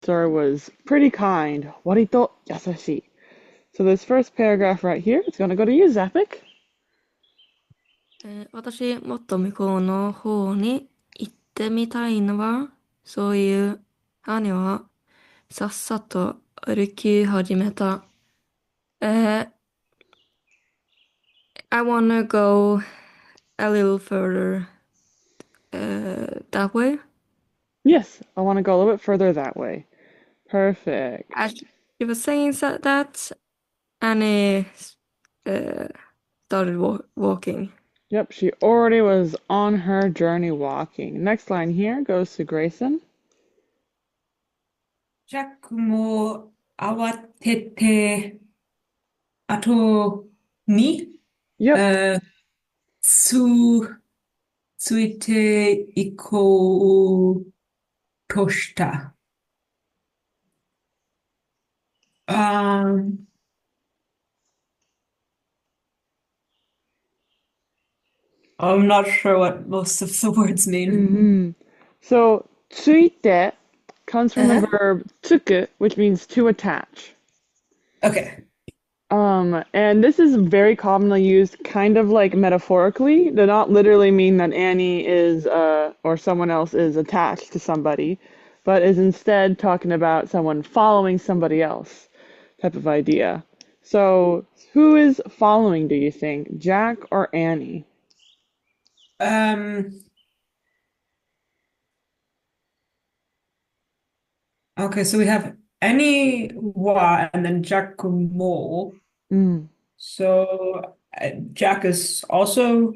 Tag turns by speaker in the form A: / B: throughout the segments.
A: story was pretty kind. 割と優しい. So this first paragraph right here is going to go to you, Zapik.
B: 私、もっと向こうの方に行ってみたいのは、そういう兄はさっさと歩き始めた。えー I wanna go a little further that way.
A: Yes, I want to go a little bit further that way.
B: As
A: Perfect.
B: she was saying that, Annie uh, started walking.
A: Yep, she already was on her journey walking. Next line here goes to Grayson.
C: ジャックも慌てて後に、
A: Yep.
C: つ、ついていこうとした。Um, I'm not sure what most of the words mean.
A: So, ついて comes from the
C: Uh-huh.
A: verb つく, which means to attach.
C: Okay.
A: And this is very commonly used kind of like metaphorically, to not literally mean that Annie is, or someone else is attached to somebody, but is instead talking about someone following somebody else type of idea. So, who is following, do you think? Jack or Annie?
C: Um, okay, so we have any wa and then Giacomo.
A: Mm.
C: So Jack is also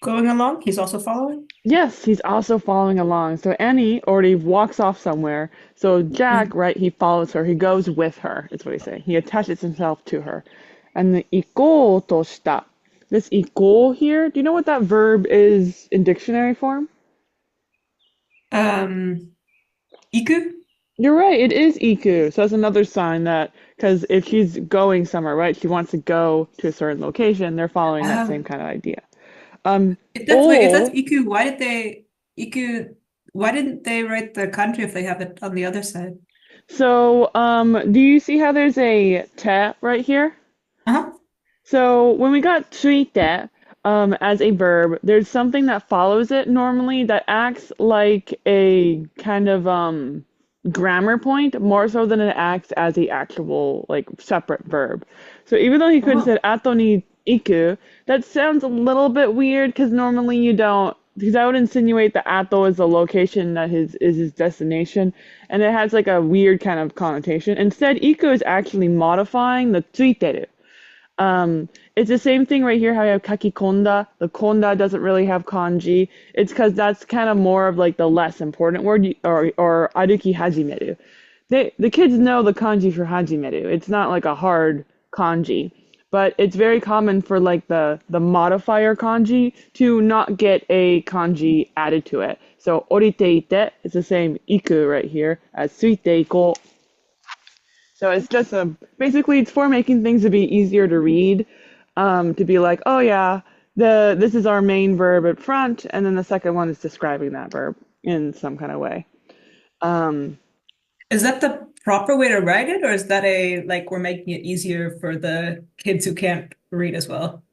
C: going along. He's also following.
A: Yes, he's also following along. So Annie already walks off somewhere. So Jack,
C: Mhm.
A: right, he follows her. He goes with her, is what he's saying. He attaches himself to her. And the 行こうとした. This 行こう here, do you know what that verb is in dictionary form?
C: Iku?
A: You're right, it is iku. So that's another sign that, because if she's going somewhere, right, she wants to go to a certain location, they're following that same
C: Um,
A: kind of idea. Um,
C: if that's
A: o
C: Iku, why didn't they write the country if they have it on the other side?
A: So, do you see how there's a te right here?
C: Uh-huh.
A: So when we got treite as a verb, there's something that follows it normally that acts like a kind of grammar point more so than it acts as a actual like separate verb. So even though he could have
C: Uh-huh.
A: said ato ni iku, that sounds a little bit weird because normally you don't, because that would insinuate that ato is the location that is his destination, and it has like a weird kind of connotation. Instead, iku is actually modifying the tsuiteru. It's the same thing right here, how you have kakikonda. The konda doesn't really have kanji. It's because that's kind of more of like the less important word, or aruki hajimeru. The kids know the kanji for hajimeru. It's not like a hard kanji, but it's very common for like the modifier kanji to not get a kanji added to it. So oriteite is the same iku right here as suite iko. So it's just basically it's for making things to be easier to read, to be like, oh yeah, this is our main verb at front, and then the second one is describing that verb in some kind of way. Um,
C: Is that the proper way to write it, or is that a like we're making it easier for the kids who can't read as well?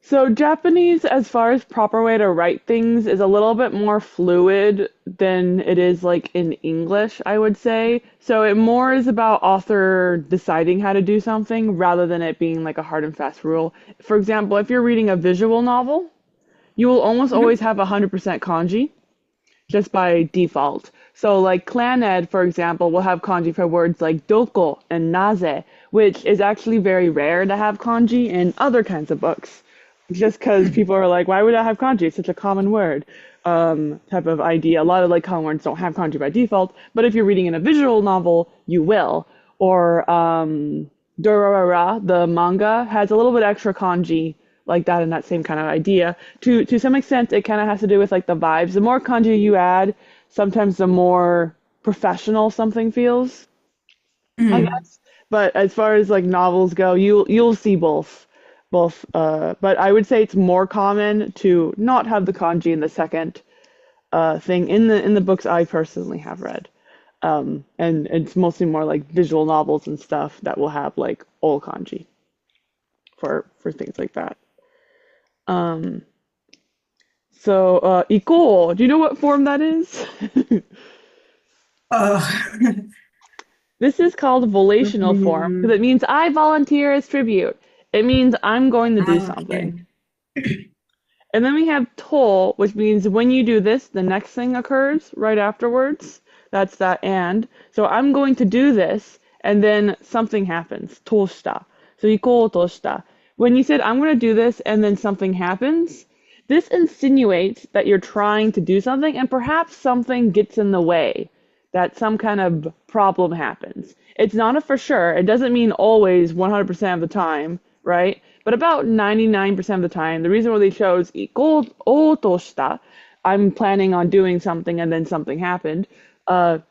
A: so Japanese, as far as proper way to write things, is a little bit more fluid than it is like in English, I would say. So it more is about author deciding how to do something rather than it being like a hard and fast rule. For example, if you're reading a visual novel, you will almost always
C: Mhm.
A: have 100% kanji just by default. So like Claned, for example, will have kanji for words like doko and naze, which is actually very rare to have kanji in other kinds of books. Just because people are like, why would I have kanji? It's such a common word, type of idea. A lot of like common words don't have kanji by default, but if you're reading in a visual novel, you will. Or Durarara, the manga, has a little bit extra kanji like that and that same kind of idea. To some extent, it kind of has to do with like the vibes. The more kanji you add, sometimes the more professional something feels, I
C: Mhm.
A: guess. But as far as like novels go, you'll see both. But I would say it's more common to not have the kanji in the second thing in the books I personally have read. And it's mostly more like visual novels and stuff that will have like old kanji for things like that. Um, iko, do you know what form that is?
C: Uh,
A: This is called volational form because it means I volunteer as tribute. It means I'm going to do something.
C: okay.
A: And then we have to, which means when you do this, the next thing occurs right afterwards. That's that and. So I'm going to do this, and then something happens. Toshita. So iko toshita. When you said I'm going to do this and then something happens, this insinuates that you're trying to do something and perhaps something gets in the way, that some kind of problem happens. It's not a for sure. It doesn't mean always 100% of the time, right? But about 99% of the time, the reason why they chose iko o toshita, I'm planning on doing something and then something happened,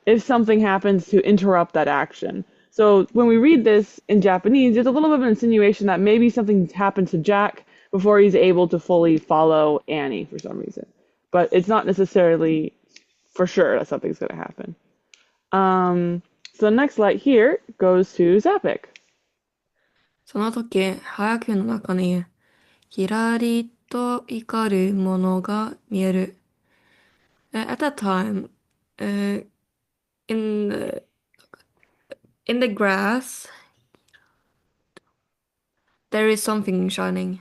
A: if something happens to interrupt that action. So when we read this in Japanese, there's a little bit of an insinuation that maybe something happened to Jack before he's able to fully follow Annie for some reason. But it's not necessarily for sure that something's going to happen. So the next light here goes to Zapik.
B: その時、早くの中に、キラリと光るものが見える。At that time, uh, in the, in the grass, there is something shining.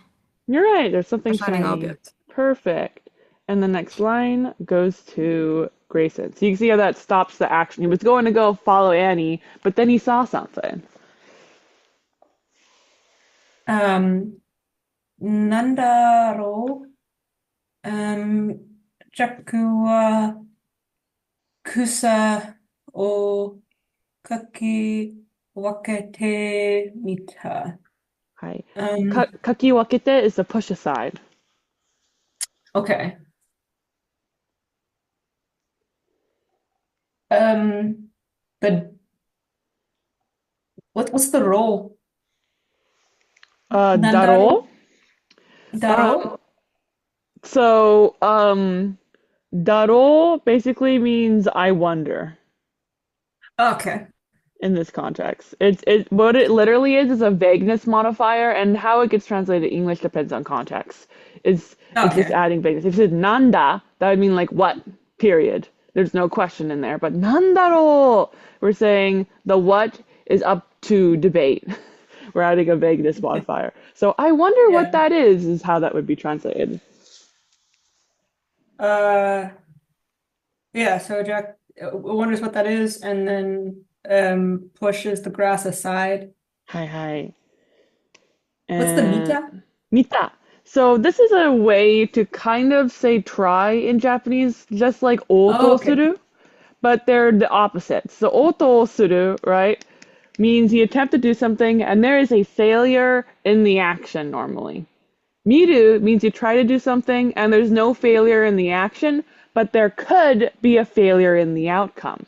A: You're right, there's something
B: A shining
A: shining.
B: object.
A: Perfect. And the next line goes to Grayson. So you can see how that stops the action. He was going to go follow Annie, but then he saw something.
C: なんだろう。ジャックは草をかき分けてみた。
A: Hi.
C: Um,
A: Kakiwakete is the push aside.
C: okay. The what's the role?
A: Daro.
C: Nandaro? Daro?
A: So, Daro basically means I wonder
C: Okay.
A: in this context. What it literally is a vagueness modifier, and how it gets translated to English depends on context. It's just
C: Okay.
A: adding vagueness. If you said nanda, that would mean like what? Period. There's no question in there. But nandaro, we're saying the what is up to debate. We're adding a vagueness modifier. So I wonder what
C: Yeah.
A: that is how that would be translated.
C: Uh, yeah, so Jack wonders what that is and then pushes the grass aside.
A: Hi.
C: What's the
A: And
C: mita?
A: mita. So this is a way to kind of say try in Japanese, just like
C: Oh,
A: oto
C: okay.
A: suru, but they're the opposites. So oto suru, right, means you attempt to do something and there is a failure in the action normally. Miru means you try to do something and there's no failure in the action, but there could be a failure in the outcome.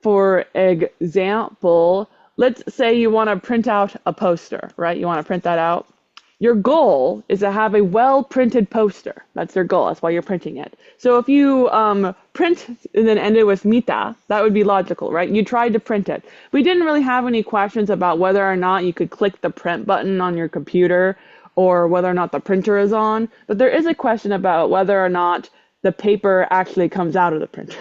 A: For example, let's say you want to print out a poster, right? You want to print that out. Your goal is to have a well-printed poster. That's your goal. That's why you're printing it. So if you print and then end it with mita, that would be logical, right? You tried to print it. We didn't really have any questions about whether or not you could click the print button on your computer or whether or not the printer is on. But there is a question about whether or not the paper actually comes out of the printer.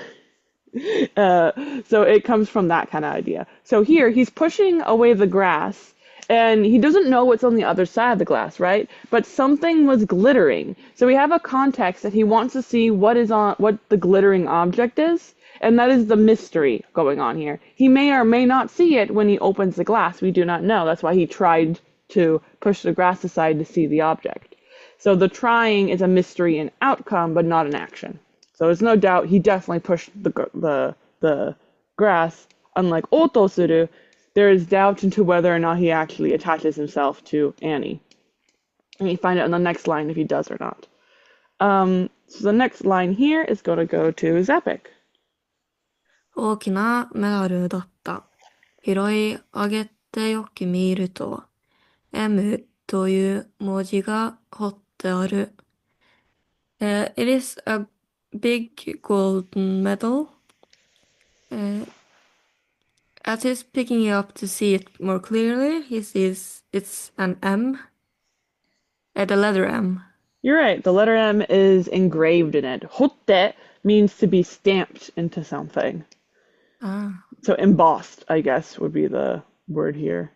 A: So it comes from that kind of idea. So here he's pushing away the grass and he doesn't know what's on the other side of the glass, right? But something was glittering. So we have a context that he wants to see what the glittering object is, and that is the mystery going on here. He may or may not see it when he opens the glass. We do not know. That's why he tried to push the grass aside to see the object. So the trying is a mystery in outcome, but not an action. So there's no doubt he definitely pushed the grass. Unlike Otosuru, there is doubt into whether or not he actually attaches himself to Annie. And you find out in the next line if he does or not. So the next line here is going to go to Zapik.
B: 大きなメダルだった。拾い上げてよく見ると、M という文字が彫ってある。It is a big golden medal. Uh, as he's picking it up to see it more clearly, he sees it's an M, the letter M.
A: You're right. The letter M is engraved in it. Hotte means to be stamped into something.
B: Ah,
A: So embossed, I guess, would be the word here.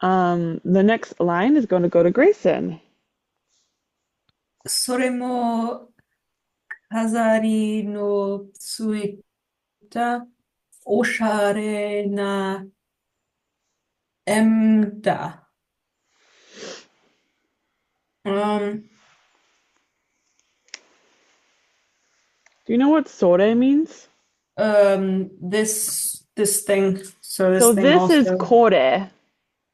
A: The next line is going to go to Grayson.
C: それも飾りのついたおしゃれな絵だ。Um,
A: Do you know what sore means?
C: this thing. So this
A: So
C: thing
A: this is
C: also.
A: kore.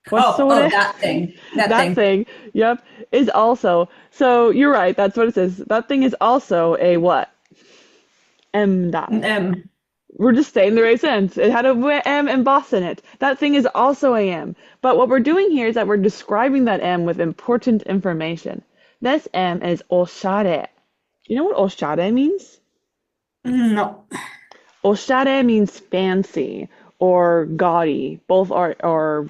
A: What's sore?
C: That thing. That
A: That
C: thing.
A: thing, yep, is also. So you're right. That's what it says. That thing is also a what? M da.
C: M.
A: We're just saying the right sentence. It had a M embossed in it. That thing is also a M. But what we're doing here is that we're describing that M with important information. This M is oshare. You know what oshare means?
C: No.
A: Oshare means fancy or gaudy. Both are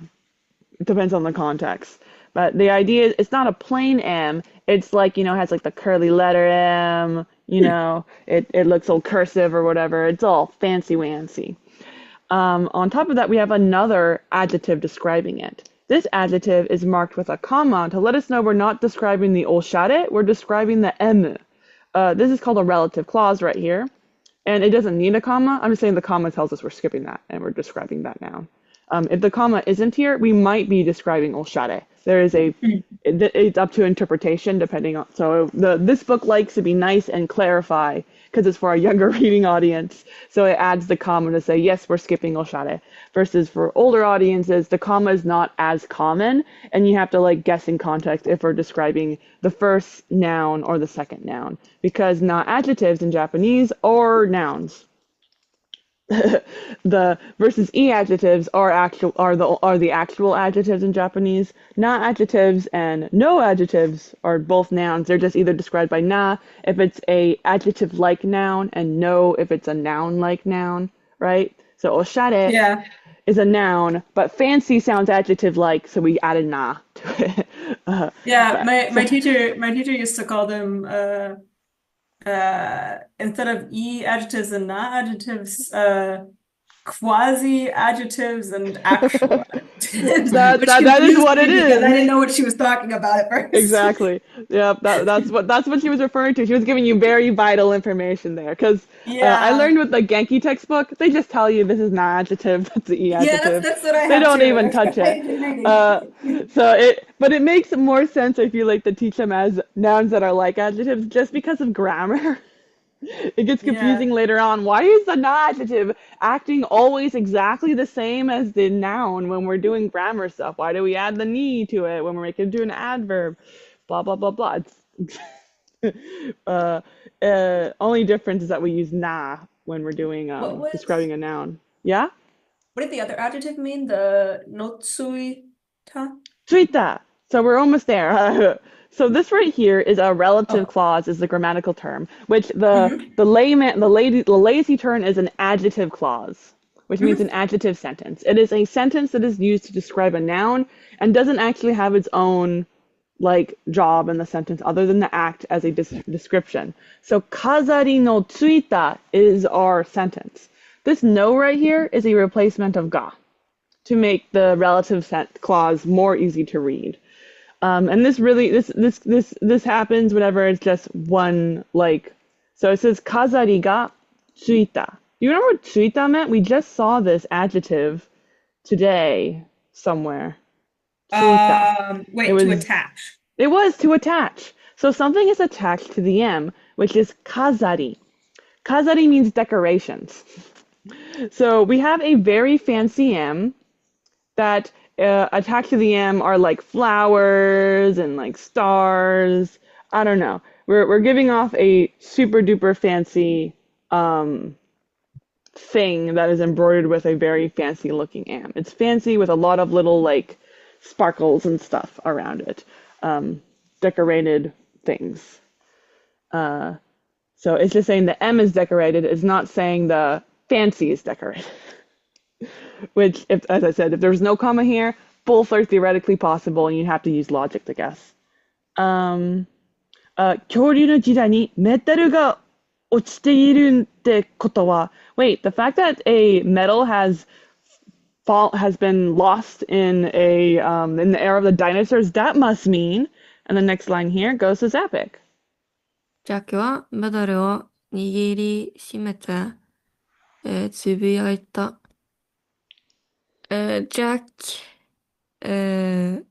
A: depends on the context. But the idea is it's not a plain M. It's like, it has like the curly letter M, it looks all cursive or whatever. It's all fancy-wancy. On top of that, we have another adjective describing it. This adjective is marked with a comma to let us know we're not describing the oshare, we're describing the M. This is called a relative clause right here. And it doesn't need a comma. I'm just saying the comma tells us we're skipping that and we're describing that noun. If the comma isn't here, we might be describing oshare. There is it's up to interpretation depending on. So this book likes to be nice and clarify because it's for a younger reading audience. So it adds the comma to say, yes, we're skipping oshare. Versus for older audiences, the comma is not as common and you have to guess in context if we're describing the first noun or the second noun because not adjectives in Japanese are nouns. The versus e adjectives are the actual adjectives in Japanese. Na adjectives and no adjectives are both nouns. They're just either described by na if it's a adjective like noun and no if it's a noun like noun, right? So oshare is a noun, but fancy sounds adjective like, so we added na to it.
C: My teacher used to call them instead of adjectives and not adjectives, quasi adjectives and actual adjectives.
A: That is what it is.
C: Because I didn't know what she was talking about at first.
A: Exactly. Yeah, that's what she was referring to. She was giving you very vital information there because I learned with the Genki textbook, they just tell you this is an adjective, that's the e adjective.
C: That's what I have
A: They don't
C: too.
A: even touch it. But it makes more sense, I feel like, to teach them as nouns that are like adjectives just because of grammar. It gets confusing later on. Why is the non-adjective acting always exactly the same as the noun when we're doing grammar stuff? Why do we add the ni to it when we're making it into an adverb? Blah, blah, blah, blah. It's only difference is that we use na when we're doing describing a noun. Yeah?
C: What did the other adjective mean? The notsuita?
A: Tsuita. So we're almost there. So this right here is a relative clause, is the grammatical term, which the lazy term is an adjective clause, which means an adjective sentence. It is a sentence that is used to describe a noun and doesn't actually have its own job in the sentence other than the act as a description. So kazari no tsuita is our sentence. This no right here is a replacement of ga to make the relative clause more easy to read. And this happens whenever it's just one so it says kazari ga tsuita. Do you remember what tsuita meant? We just saw this adjective today somewhere.
C: To attach.
A: It was to attach. So something is attached to the M, which is kazari. Kazari means decorations. So we have a very fancy M that attached to the M are flowers and stars. I don't know. We're giving off a super duper fancy thing that is embroidered with a very fancy looking M. It's fancy with a lot of little sparkles and stuff around it. Decorated things. So it's just saying the M is decorated. It's not saying the fancy is decorated. Which, as I said, if there was no comma here, both are theoretically possible, and you'd have to use logic to guess. 恐竜の時代にメタルが落ちているってことは, wait, the fact that a metal has been lost in the era of the dinosaurs, that must mean, and the next line here goes to Zappic.
B: ジャックはメダルを握りしめて、つぶやいた。ジャック、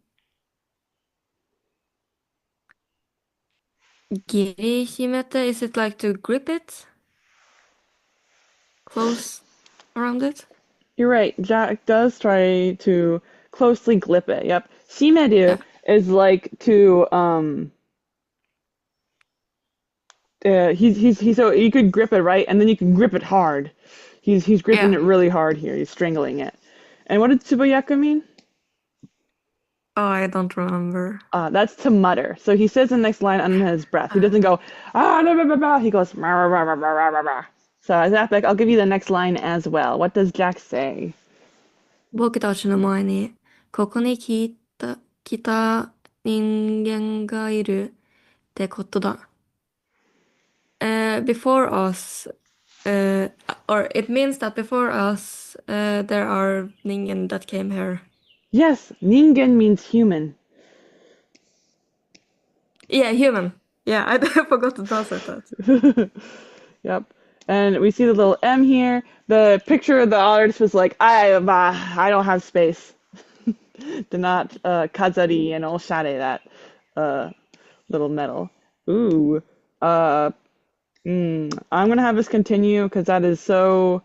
B: 握りしめて, is it like to grip it? Close around it?
A: You're right. Jack does try to closely grip it. Yep. Shimeru is like to he's so you could grip it right, and then you can grip it hard. He's gripping it really hard here. He's strangling it. And what did Tsubayaka mean?
B: Oh, I don't remember.
A: That's to mutter. So he says the next line under his breath. He doesn't go blah, blah, blah, blah. He goes rah, rah, rah, rah, rah, rah, rah. So as Zappic, I'll give you the next line as well. What does Jack say?
B: 僕たちの前にここに来た人間がいるってことだ。Before us, or it means that before us, there are ningen that came here.
A: Yes, ningen means human.
B: Yeah, human. Yeah, I forgot to translate that.
A: Yep. And we see the little M here. The picture of the artist was like, I don't have space. Do not kazari and oshare that little metal. Ooh. I'm gonna have us continue because that is so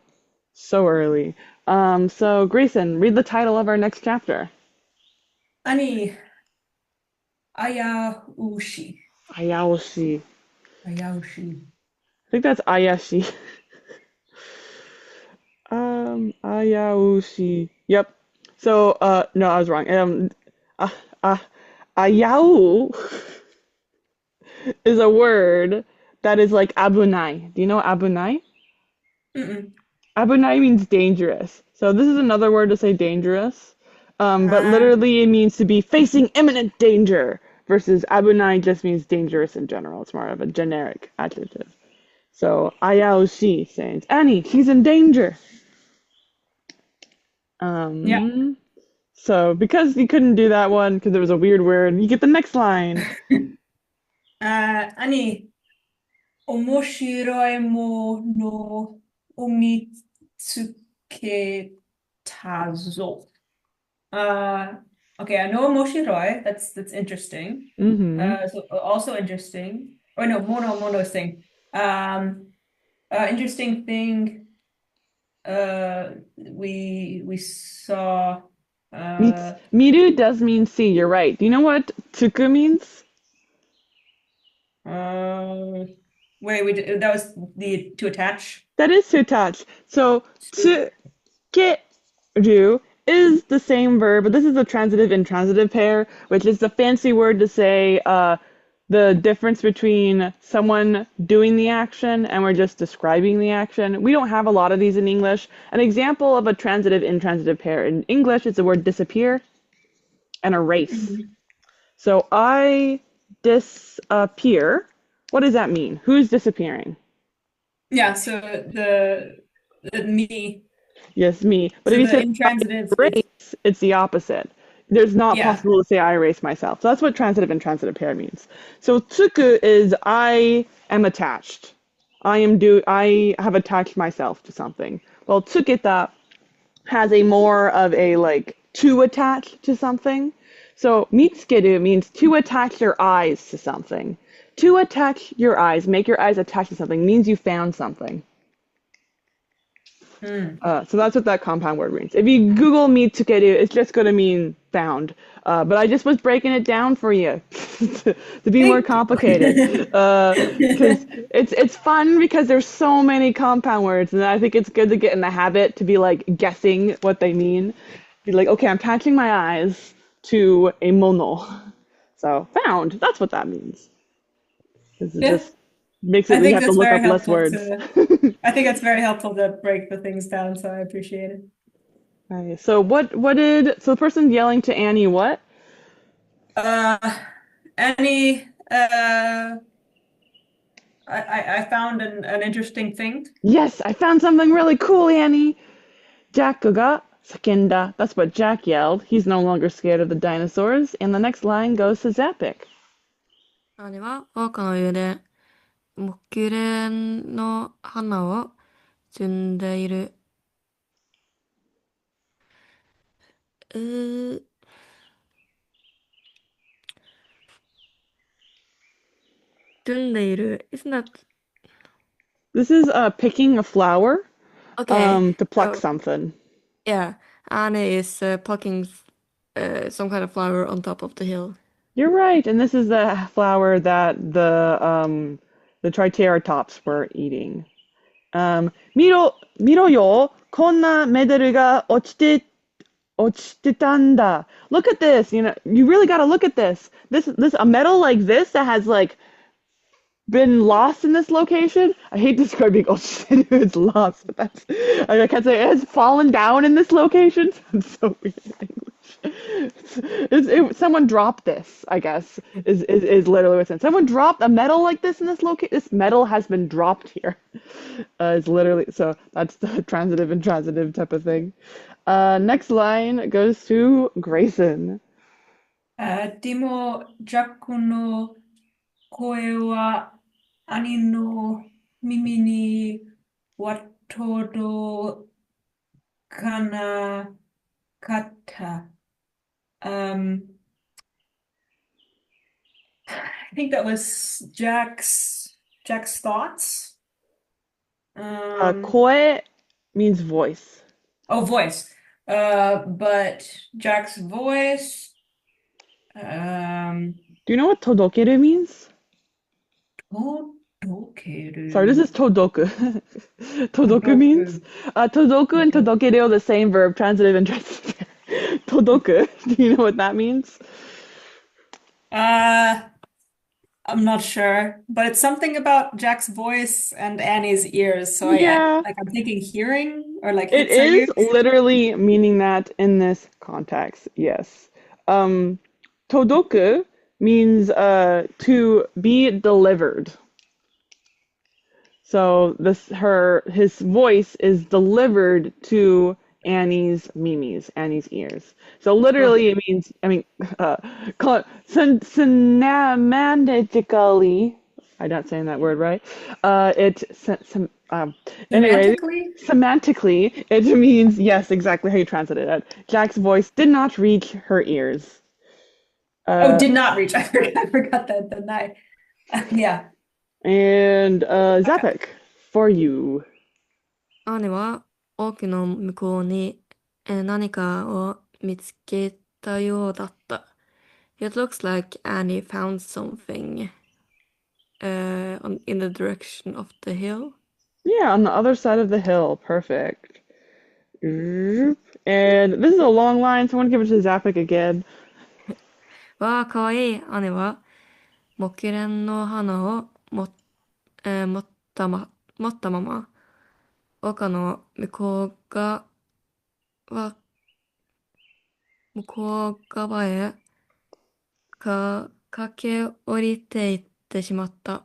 A: early. So Grayson, read the title of our next chapter.
C: Ani Ayaushi.
A: Ayaoshi.
C: Ayaushi.
A: I think that's Ayashi. Ayaushi. Yep. So, no, I was wrong. Ayau is a word that is like abunai. Do you know abunai?
C: Mm-mm.
A: Abunai means dangerous. So this is another word to say dangerous. But literally it means to be facing imminent danger versus abunai just means dangerous in general. It's more of a generic adjective. So Ayaoshi saying, Annie, she's in danger.
C: Yeah.
A: So because you couldn't do that one because it was a weird word, you get the next line.
C: Ani omoshiroi mo no omitsuke tazo. Okay, I know omoshiroi. That's interesting. So also interesting. Oh no, mono is thing. Interesting thing. We saw.
A: Miru does mean see. You're right. Do you know what tsuku means?
C: Wait, that was the to attach.
A: That is to attach. So tsukeru is the same verb, but this is a transitive intransitive pair, which is the fancy word to say the difference between someone doing the action and we're just describing the action. We don't have a lot of these in English. An example of a transitive intransitive pair in English is the word disappear and erase. So I disappear. What does that mean? Who's disappearing?
C: Yeah, so the me.
A: Yes, me. But
C: So
A: if you
C: the
A: say
C: intransitive
A: erase, it's the opposite. There's not
C: Yeah.
A: possible to say I erase myself. So that's what transitive and transitive pair means. So tsuku is I am attached. I have attached myself to something. Well, tsuketa has a more of a like to attach to something. So mitsukeru means to attach your eyes to something. To attach your eyes, make your eyes attach to something, means you found something. So that's what that compound word means. If you Google mitsukeru, it's just going to mean found. But I just was breaking it down for you to be more complicated. Because it's fun because there's so many compound words, and I think it's good to get in the habit to be like guessing what they mean. Be like, okay, I'm attaching my eyes to a mono. So found, that's what that means. This is
C: Yeah.
A: just Makes
C: I
A: it we
C: think
A: have to
C: that's
A: look
C: very
A: up less
C: helpful
A: words.
C: I think it's very helpful to break the things down, so I appreciate it.
A: Okay, so so the person yelling to Annie what?
C: Annie, I found an interesting thing.
A: Yes, I found something really cool, Annie. Jack ga sakenda. That's what Jack yelled. He's no longer scared of the dinosaurs. And the next line goes to Zapik.
B: 兄は桜花の湯で木蓮の花を摘んでいる。うー、摘んでいる。Isn't that
A: This is picking a flower
B: okay?
A: to pluck
B: So
A: something.
B: yeah, Annie is plucking some kind of flower on top of the hill.
A: You're right, and this is the flower that the Triceratops were eating. 見ろよ、こんなメダルが落ちてたんだ. Look at this, you really gotta look at this. This a medal like this that has like been lost in this location. I hate describing Ocean it's lost, but I can't say it has fallen down in this location. Sounds so weird in English. Someone dropped this, I guess, is literally what's in. Someone dropped a medal like this in this location. This medal has been dropped here. It's literally, so that's the transitive and transitive type of thing. Next line goes to Grayson.
C: でも、ジャックの声は兄の耳には届かなかった。I think that was Jack's thoughts.
A: Koe means voice.
C: Oh, voice. But Jack's voice.
A: Do you know what todokeru means?
C: Todokeru.
A: Sorry, this is todoku. Todoku means? Todoku and todokeru are the same verb, transitive and transitive. Todoku, do you know what that means?
C: I'm not sure, but it's something about Jack's voice and Annie's ears. So
A: Yeah,
C: I'm thinking hearing or like
A: it
C: hits are
A: is
C: used.
A: literally meaning that in this context, yes. Todoku means to be delivered. So his voice is delivered to Annie's ears. So literally it means, semantically, I'm not saying that word right. Anyway,
C: Semantically?
A: semantically, it means, yes, exactly how you translate it. Jack's voice did not reach her ears.
C: Did not reach. I forgot that the night. Yeah.
A: And Zapik, for you.
B: 兄は奥の向こうに何かを見つけたようだった。It looks like Annie found something in the direction of the hill.
A: Yeah, on the other side of the hill. Perfect. And this is a long line, so I want to give it to Zapik again.
B: わあ、かわいい。姉は木蓮の花を持ったまま、丘の向こう側へ駆け下りていってしまった。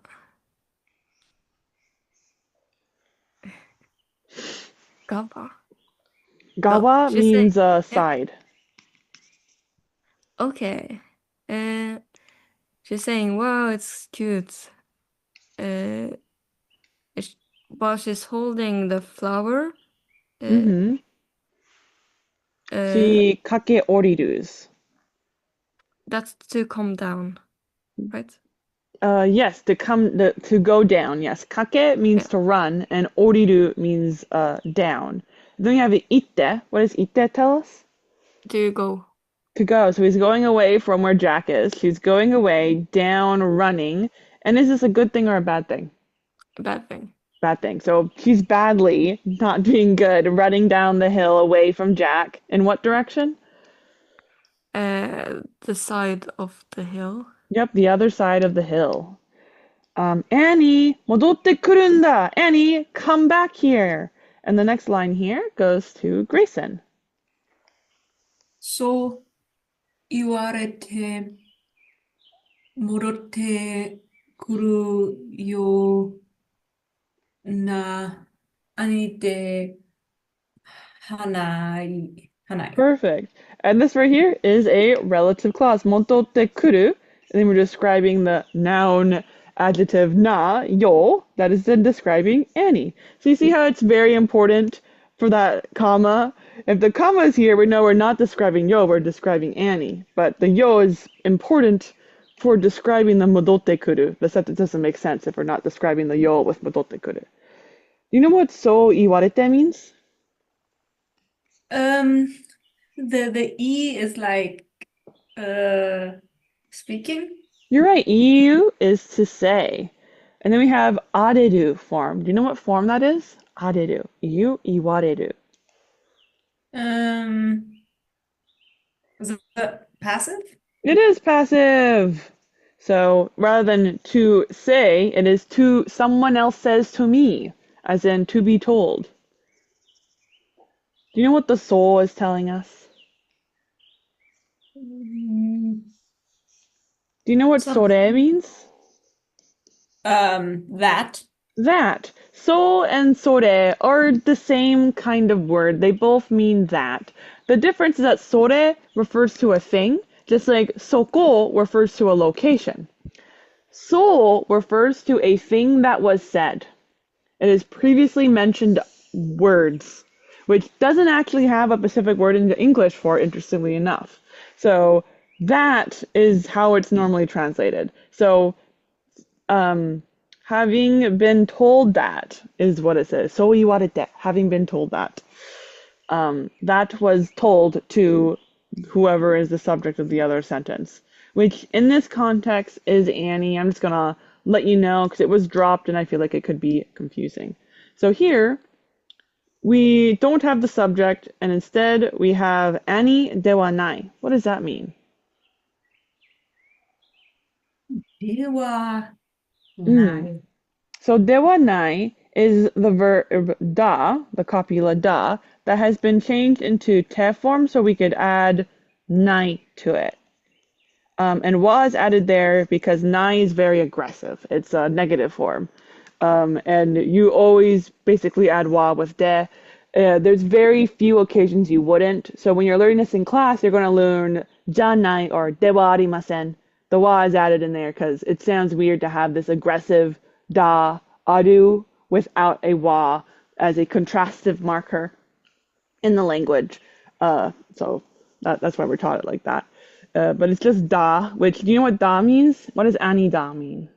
B: Gaba?
A: Gawa
B: she's saying,
A: means side.
B: okay. She's saying, wow, it's cute. But she's holding the flower.
A: Mm-hmm. She kake orirus.
B: That's to come down, right?
A: Yes, to go down. Yes, kake means
B: Yeah.
A: to run, and oriru means down. Then you have itte. What does itte tell us?
B: To go.
A: To go. So he's going away from where Jack is. She's going away, down, running. And is this a good thing or a bad thing?
B: Bad thing.
A: Bad thing. So she's badly not being good, running down the hill away from Jack. In what direction?
B: The side of the hill.
A: Yep, the other side of the hill. Annie, 戻ってくるんだ. Annie, come back here. And the next line here goes to Grayson.
C: そう言われて戻ってくるような兄ではない。
A: Perfect. And this right here is a relative clause. 戻ってくる. And then we're describing the noun adjective na, yo, that is then describing Annie. So you see how it's very important for that comma? If the comma is here, we know we're not describing yo, we're describing Annie. But the yo is important for describing the 戻ってくる. The sentence doesn't make sense if we're not describing the yo with 戻ってくる. Do you know what そう言われて means?
C: The E is like speaking.
A: You're right. EU is to say. And then we have areru form. Do you know what form that is? Areru. You iwareru.
C: Is it passive?
A: It is passive. So rather than to say, it is to someone else says to me, as in to be told. Do you know what the soul is telling us? Do you know what sore means?
C: That.
A: That. So and sore are the same kind of word. They both mean that. The difference is that sore refers to a thing, just like soko refers to a location. So refers to a thing that was said. It is previously mentioned words, which doesn't actually have a specific word in English for, interestingly enough. So that is how it's normally translated. So, having been told that is what it says. そう言われて, having been told that. That was told to whoever is the subject of the other sentence, which in this context is Annie. I'm just gonna let you know because it was dropped and I feel like it could be confusing. So here, we don't have the subject and instead we have Annie de wa nai. What does that mean?
C: ではない。
A: So de wa nai is the verb da, the copula da, that has been changed into te form so we could add nai to it. And wa is added there because nai is very aggressive. It's a negative form. And you always basically add wa with de. There's very few occasions you wouldn't. So when you're learning this in class, you're going to learn janai or de wa arimasen. The wa is added in there because it sounds weird to have this aggressive da aru without a wa as a contrastive marker in the language. So that's why we're taught it like that. But it's just da, which, do you know what da means? What does ani da mean?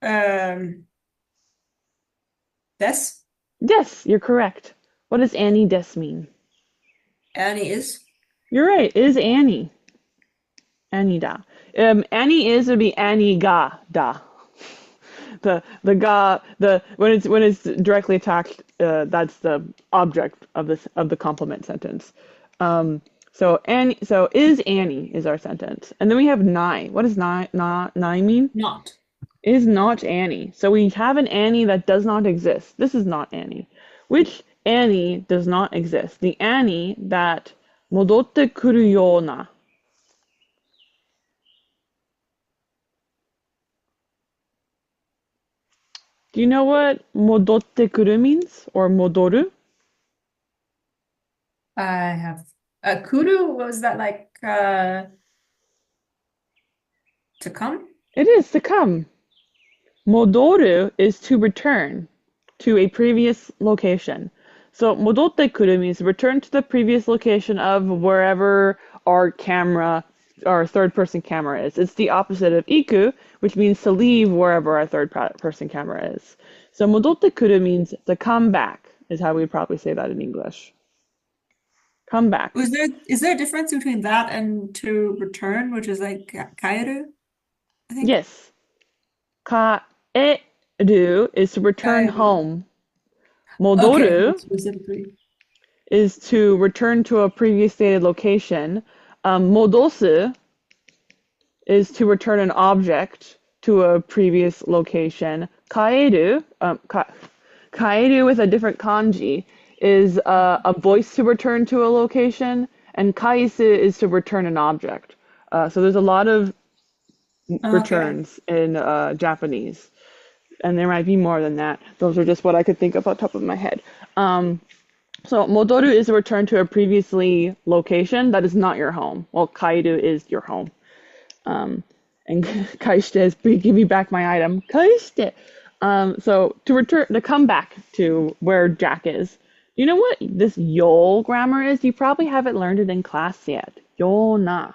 C: Des?
A: Yes, you're correct. What does ani des mean?
C: Annie is.
A: You're right, it is Annie. Annie da. Annie is would be Annie ga da. The ga when it's directly attached, that's the object of the complement sentence. So is Annie is our sentence, and then we have nai. What does nai mean?
C: Not.
A: Is not Annie. So we have an Annie that does not exist. This is not Annie. Which Annie does not exist? The Annie that 戻ってくるような. Do you know what 戻ってくる means? Or 戻る?
C: I have. Kuru, was that like to come?
A: It is to come. 戻る is to return to a previous location. So 戻ってくる means return to the previous location of wherever our third-person camera is. It's the opposite of iku, which means to leave wherever our third-person camera is. So 戻ってくる means to come back, is how we'd probably say that in English. Come back.
C: Is there a difference between that and to return, which is like kaeru? I think.
A: Yes. Kaeru is to return
C: Kaeru.
A: home. Modoru
C: Okay, specifically.
A: is to return to a previous stated location. Modosu is to return an object to a previous location. Kaeru, kaeru with a different kanji is a voice to return to a location, and kaisu is to return an object. So there's a lot of
C: Okay.
A: returns in Japanese, and there might be more than that. Those are just what I could think of on top of my head. So modoru is a return to a previously location that is not your home. Well, kairu is your home. And kaishite is give me back my item. Kaishite. So to come back to where Jack is. You know what this yo grammar is? You probably haven't learned it in class yet. Yo na.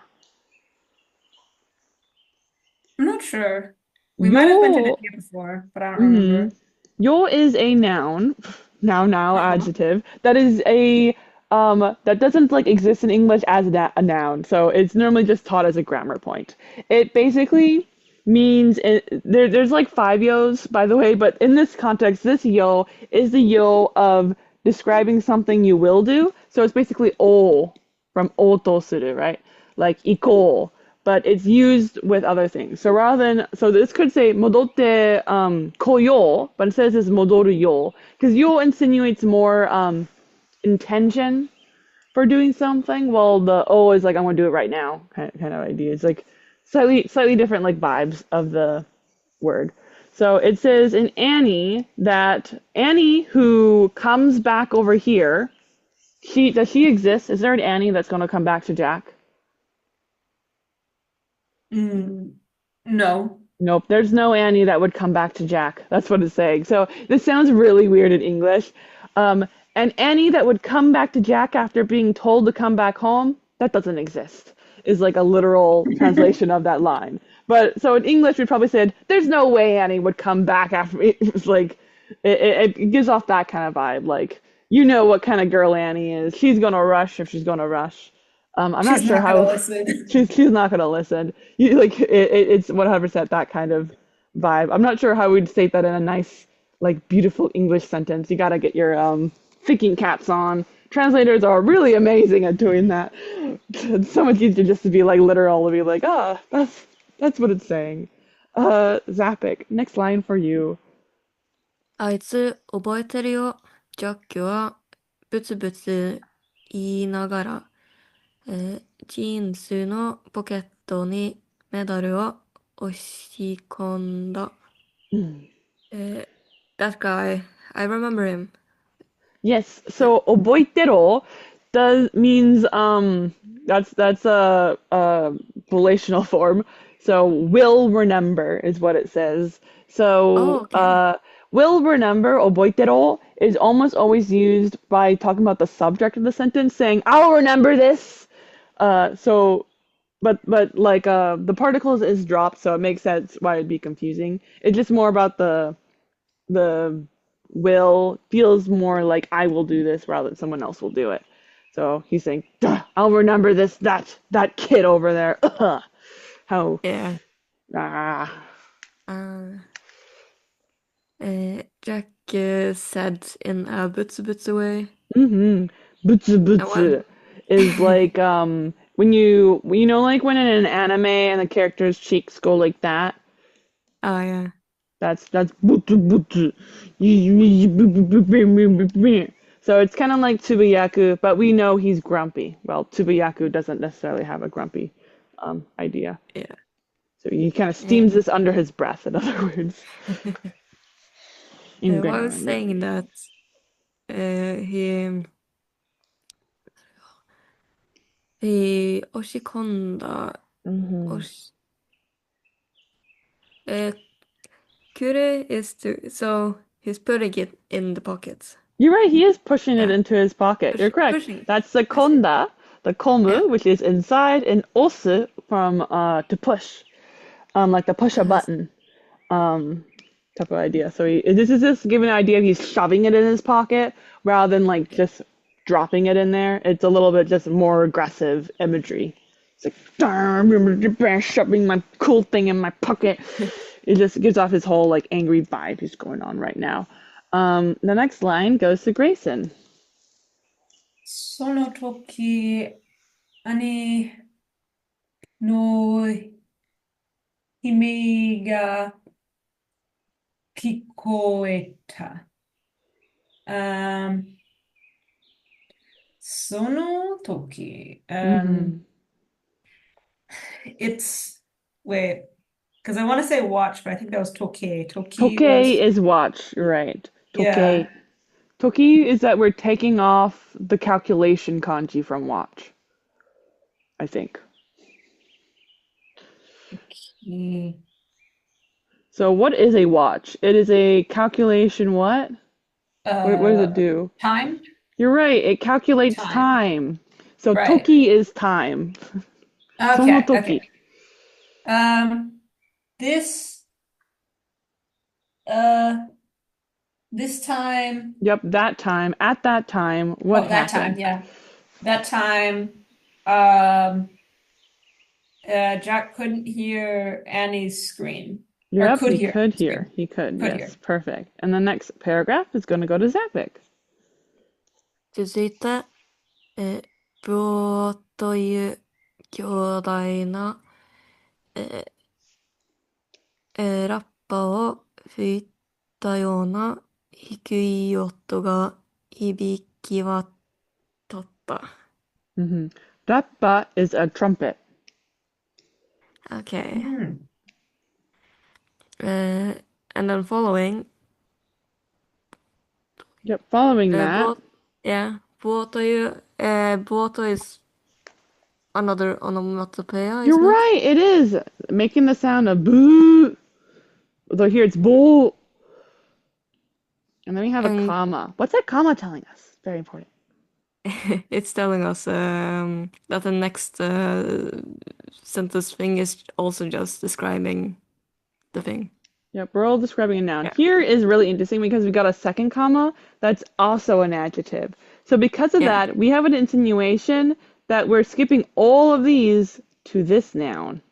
C: I'm not sure. We might have mentioned it
A: Yo.
C: here before, but I don't remember.
A: Yo is a noun, now
C: Uh-huh.
A: adjective, that is that doesn't like exist in English as a noun. So it's normally just taught as a grammar point. It basically means there's like 5 yos, by the way, but in this context, this yo is the yo of describing something you will do. So it's basically o from o to suru, right? Like iko, but it's used with other things. So so this could say modotte koyo, but it says it's modoru yo, because yo insinuates more intention for doing something, while the o is like I'm gonna do it right now kind of idea. It's like slightly different like vibes of the word. So it says in Annie that Annie who comes back over here, does she exist? Is there an Annie that's gonna come back to Jack?
C: No.
A: Nope, there's no Annie that would come back to Jack. That's what it's saying. So this sounds really weird in English. And Annie that would come back to Jack after being told to come back home, that doesn't exist, is like a literal translation of that line. But so in English, we probably said, there's no way Annie would come back after me. It's like, it gives off that kind of vibe. Like, you know what kind of girl Annie is. She's going to rush if she's going to rush. I'm not
C: She's
A: sure
C: not gonna
A: how.
C: listen.
A: She's not gonna listen. You like it's 100% that kind of vibe. I'm not sure how we'd state that in a nice, like beautiful English sentence. You gotta get your thinking caps on. Translators are really amazing at doing that. It's so much easier just to be like literal, to be like, that's what it's saying. Zappic, next line for you.
B: あいつ覚えてるよ。ジャックはブツブツ言いながら、ジーンズのポケットにメダルを押し込んだ。That guy, I remember him.
A: Yes, so oboitero means that's a relational form. So will remember is what it says. So
B: Okay.
A: will remember oboitero is almost always used by talking about the subject of the sentence, saying I'll remember this. So but like the particles is dropped, so it makes sense why it'd be confusing. It's just more about the will feels more like I will do this rather than someone else will do it. So he's saying, "Duh, I'll remember this that kid over there." How
B: Yeah.
A: ah.
B: Jack said in a butsu way.
A: Butsu
B: And
A: butsu is like when you know like when in an anime and the character's cheeks go like that.
B: Oh yeah.
A: That's butsu butsu. So it's kind of like Tsubayaku, but we know he's grumpy. Well, Tsubayaku doesn't necessarily have a grumpy idea.
B: Yeah.
A: So he kind of steams this under his breath, in other words. In
B: I
A: grammar,
B: was saying that he oshikonda kure is so he's putting it in the pockets.
A: You're right, he is pushing it
B: Yeah.
A: into his pocket. You're correct.
B: Pushing.
A: That's the konda, the komu,
B: Yeah.
A: which is inside, and osu from to push. Like to push a button. Type of idea. So this is just giving an idea of he's shoving it in his pocket rather than like just dropping it in there. It's a little bit just more aggressive imagery. It's like shoving my cool thing in my pocket. It just gives off his whole like angry vibe he's going on right now. The next line goes to Grayson.
C: その時、兄の君が聞こえた。その時、
A: Mm-hmm.
C: wait, because I want to say watch, but I think that was toki. Toki
A: Tokei
C: was,
A: is watch, right?
C: yeah.
A: Tokei. Toki is that we're taking off the calculation kanji from watch, I think.
C: Toki.
A: So what is a watch? It is a calculation what? What does it do?
C: Time?
A: You're right, it calculates
C: Time.
A: time. So
C: Right.
A: toki is time. Sono
C: Okay,
A: toki.
C: okay. This, uh, this time,
A: Yep, that time. At that time, what
C: that time,
A: happened?
C: yeah. That time, um, Jack couldn't hear Annie's scream. Or
A: Yep,
C: could
A: he
C: hear
A: could
C: Annie's
A: hear.
C: scream.
A: He could,
C: Could
A: yes,
C: hear.
A: perfect. And the next paragraph is going to go to Zapik.
B: 続いて、ブオという強大な、えラッパを吹いたような低い音が響き渡った。
A: Mm-hmm. Rappa is a trumpet.
B: Okay.
C: Mm.
B: And then following,
A: Yep, following that.
B: ブオという、ブオと is another onomatopoeia,
A: You're
B: isn't it?
A: right, it is. Making the sound of boo. Although here it's boo. And then we have a
B: And
A: comma. What's that comma telling us? Very important.
B: it's telling us that the next sentence thing is also just describing the thing.
A: Yep, we're all describing a noun.
B: Yeah.
A: Here is really interesting because we got a second comma that's also an adjective. So because of
B: Yeah.
A: that, we have an insinuation that we're skipping all of these to this noun.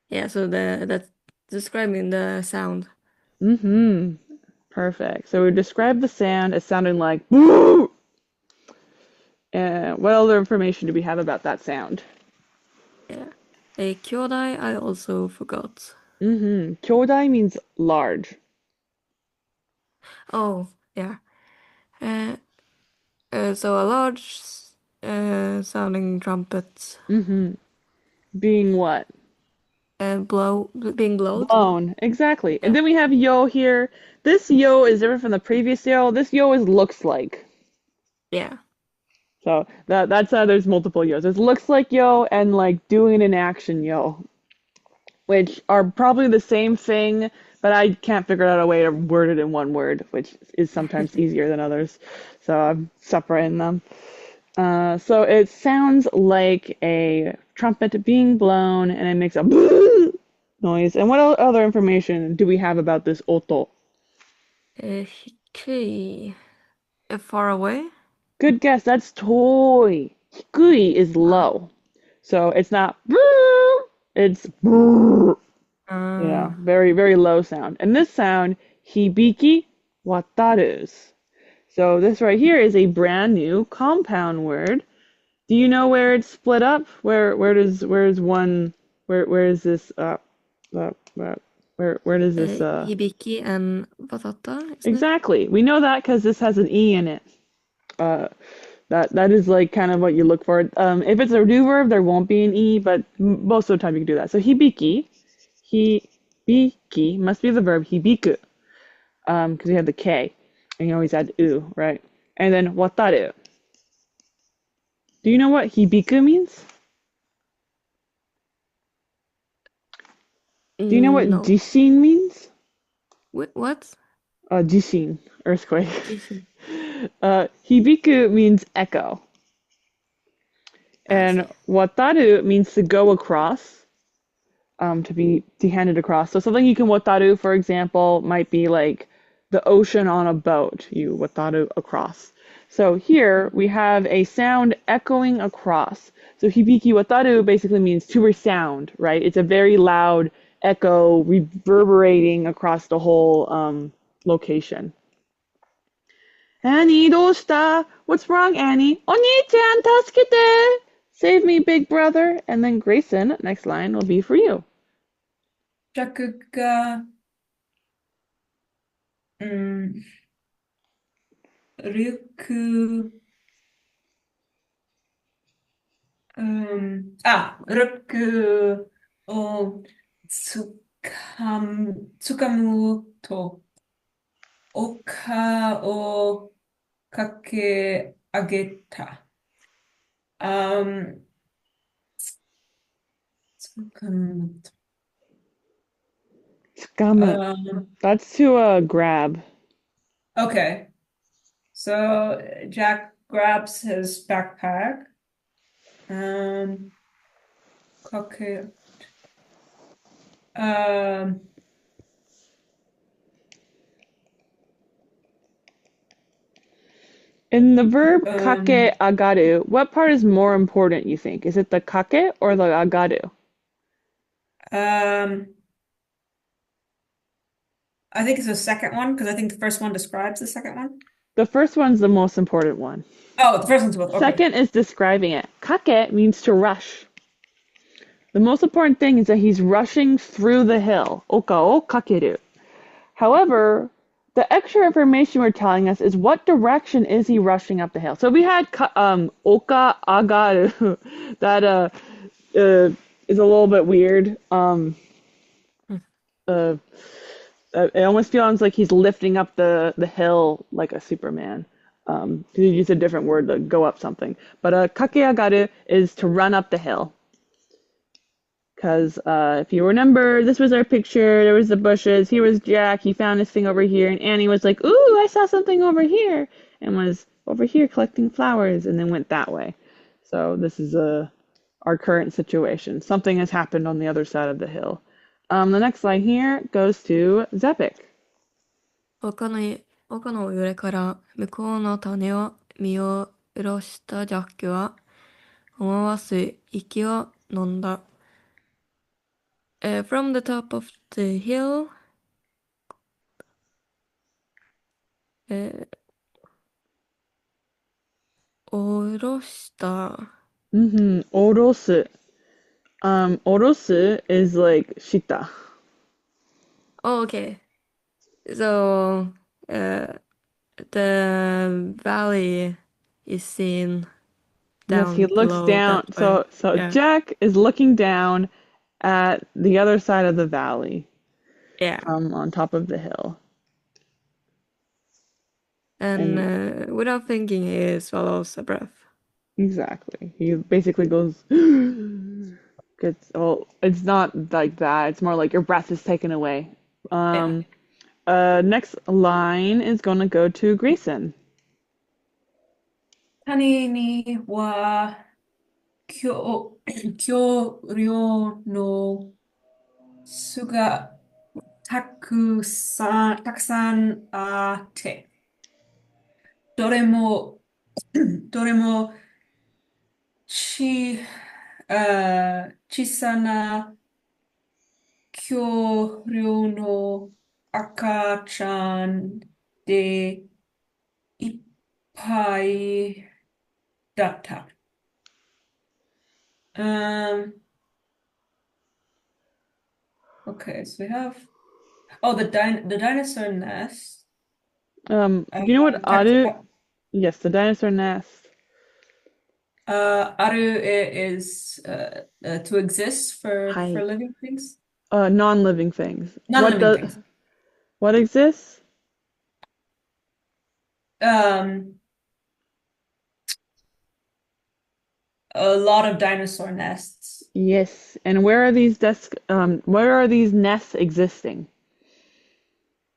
B: Yeah, so that's describing the sound.
A: Mm-hmm. Perfect. So we describe the sound as sounding like boo. What other information do we have about that sound?
B: Yeah. A kyodai I also forgot.
A: Mm-hmm. Kyodai means large.
B: Oh, yeah. So a large sounding trumpet
A: Mm-hmm. Being what?
B: being blowed.
A: Blown. Exactly. And
B: Yeah.
A: then we have yo here. This yo is different from the previous yo. This yo is looks like.
B: Yeah.
A: So that's there's multiple yos. There's looks like yo and like doing an action yo, which are probably the same thing, but I can't figure out a way to word it in one word, which is sometimes easier than others. So I'm separating them. So it sounds like a trumpet being blown, and it makes a noise. And what other information do we have about this oto?
B: Hikui. Far away?
A: Good guess. That's toy. Hikui is low, so it's not. It's very very low sound. And this sound hibiki watarus. So this right here is a brand new compound word. Do you know where it's split up? Where is this where does this
B: Hibiki and batata, isn't it?
A: exactly? We know that because this has an e in it. That is like kind of what you look for. If it's a new verb, there won't be an e, but most of the time you can do that. So hibiki must be the verb hibiku, because you have the k, and you always add u, right? And then wataru. Do you know what hibiku means? Do you know what
B: No.
A: jishin means?
B: What?
A: Jishin, earthquake.
B: Jishin.
A: Hibiku means echo. And wataru means to go across, to be handed across. So something you can wataru, for example, might be like the ocean on a boat. You wataru across. So here we have a sound echoing across. So hibiki wataru basically means to resound, right? It's a very loud echo reverberating across the whole location. Annie, どうした? What's wrong, Annie? お兄ちゃん、助けて! Save me, big brother. And then Grayson, next line will be for you.
C: 弱が、力、力をつかむと、丘を駆け上げた。つかむと。
A: Tsukamu. That's to grab.
C: Okay. So Jack grabs his backpack. Okay.
A: In the verb kake agaru, what part is more important, you think? Is it the kake or the agaru?
C: I think it's the second one because I think the first one describes the second one.
A: The first one's the most important one.
C: Oh, the first one's both. Okay.
A: Second is describing it. Kake means to rush. The most important thing is that he's rushing through the hill. Oka o kakeru. However, the extra information we're telling us is what direction is he rushing up the hill. So we had oka agaru. That is a little bit weird. It almost feels like he's lifting up the hill like a Superman. He used a different word to go up something. But kakeagaru is to run up the hill. Because if you remember, this was our picture. There was the bushes. Here was Jack. He found his thing over here. And Annie was like, ooh, I saw something over here. And was over here collecting flowers and then went that way. So this is our current situation. Something has happened on the other side of the hill. The next line here goes to Zepik.
B: 丘の上から向こうの種を見下ろしたジャックは思わず息を飲んだ。From the top of the hill, 下ろした。
A: Orosu. Orosu is like shita.
B: Oh, okay. So, the valley is seen
A: Yes,
B: down
A: he looks
B: below
A: down.
B: that way.
A: So
B: Yeah.
A: Jack is looking down at the other side of the valley
B: Yeah.
A: from on top of the hill.
B: And without thinking, he swallows a breath.
A: Exactly. He basically goes, it's not like that. It's more like your breath is taken away. Next line is going to go to Grayson.
C: 谷には恐竜の巣がたくさんあって、どれもち、小さな恐竜の赤ちゃんでいっぱいだった。Okay, so we have the dinosaur nest.
A: You know what Aru? Yes, the dinosaur nest.
C: Aru is to exist for living things.
A: Non-living things.
C: Non-living things.
A: What exists?
C: A lot of dinosaur nests.
A: Yes, and where are these nests existing?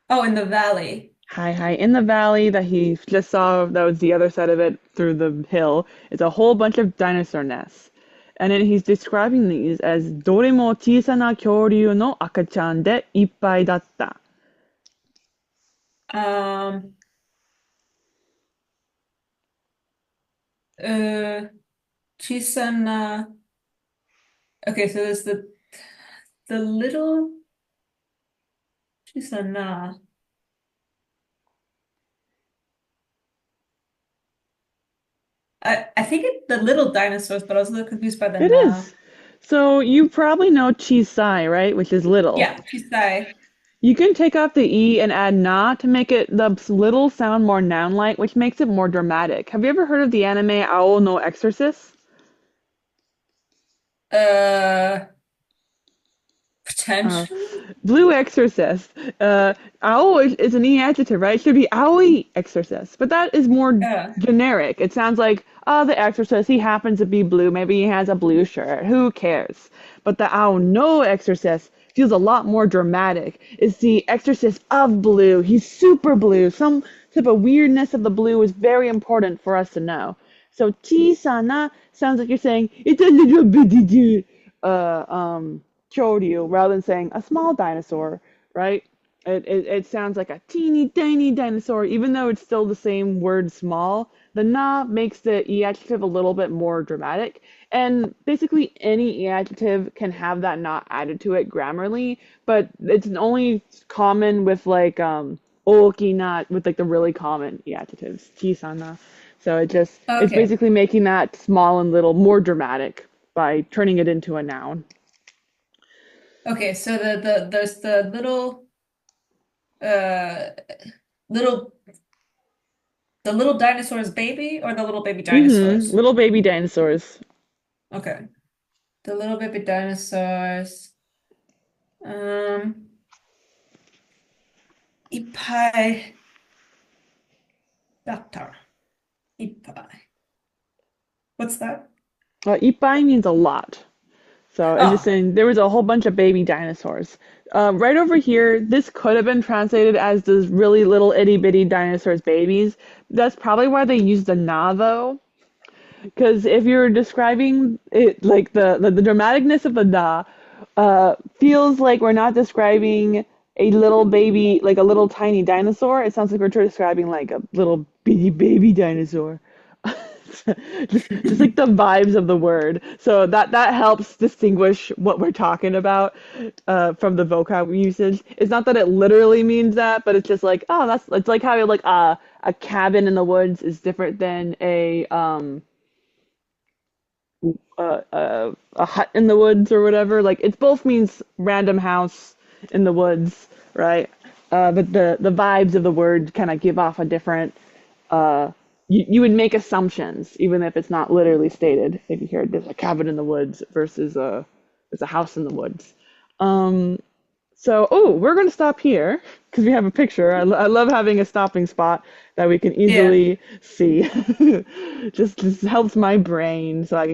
C: Oh, in the valley.
A: Hi. In the valley that he just saw, that was the other side of it through the hill, is a whole bunch of dinosaur nests. And then he's describing these as どれも小さな恐竜の赤ちゃんでいっぱいだった。
C: 小さな Okay, so there's the little 小さな I think the little dinosaurs, but I was a little confused by the
A: It
C: na.
A: is. So you probably know chisai, right? Which is little.
C: Yeah, chisai.
A: You can take off the E and add na to make it the little sound more noun-like, which makes it more dramatic. Have you ever heard of the anime Owl no Exorcist?
C: Uh,
A: Uh,
C: Potentially?
A: Blue Exorcist. Owl is an E adjective, right? It should be Owie Exorcist. But that is more
C: Yeah.
A: generic. It sounds like, oh, the Exorcist, he happens to be blue. Maybe he has a blue shirt. Who cares? But the Owl no Exorcist feels a lot more dramatic. It's the Exorcist of blue. He's super blue. Some type of weirdness of the blue is very important for us to know. So, Chisana sounds like you're saying, it's a little bitty dude. Kyoryu rather than saying a small dinosaur, right? It sounds like a teeny tiny dinosaur, even though it's still the same word small. The na makes the e adjective a little bit more dramatic. And basically any e adjective can have that na added to it grammarly, but it's only common with like oki na with like the really common e adjectives. Chisana. So it's
C: Okay.
A: basically making that small and little more dramatic by turning it into a noun.
C: Okay, so there's the uh little the little dinosaur's baby or the little baby dinosaurs?
A: Little baby dinosaurs.
C: Okay. The little baby dinosaurs. Um, Ippai Datta. Ippai. What's that?
A: Ippai means a lot. So it's just
C: Oh,
A: saying there was a whole bunch of baby dinosaurs. Right over here, this could have been translated as those really little itty bitty dinosaurs babies. That's probably why they used the na though. Because if you're describing it like the dramaticness of the na, feels like we're not describing a little baby, like a little tiny dinosaur. It sounds like we're describing like a little bitty baby dinosaur. Just like the vibes of the word. So that helps distinguish what we're talking about from the vocab usage. It's not that it literally means that, but it's just like, oh, it's like how like a cabin in the woods is different than a hut in the woods or whatever. Like it both means random house in the woods, right? But the vibes of the word kind of give off a different. You would make assumptions even if it's not literally stated. If you hear there's a cabin in the woods versus there's a house in the woods. Um, so, we're going to stop here because we have a picture. I love having a stopping spot that we can
C: yeah.
A: easily see. Just helps my brain so I can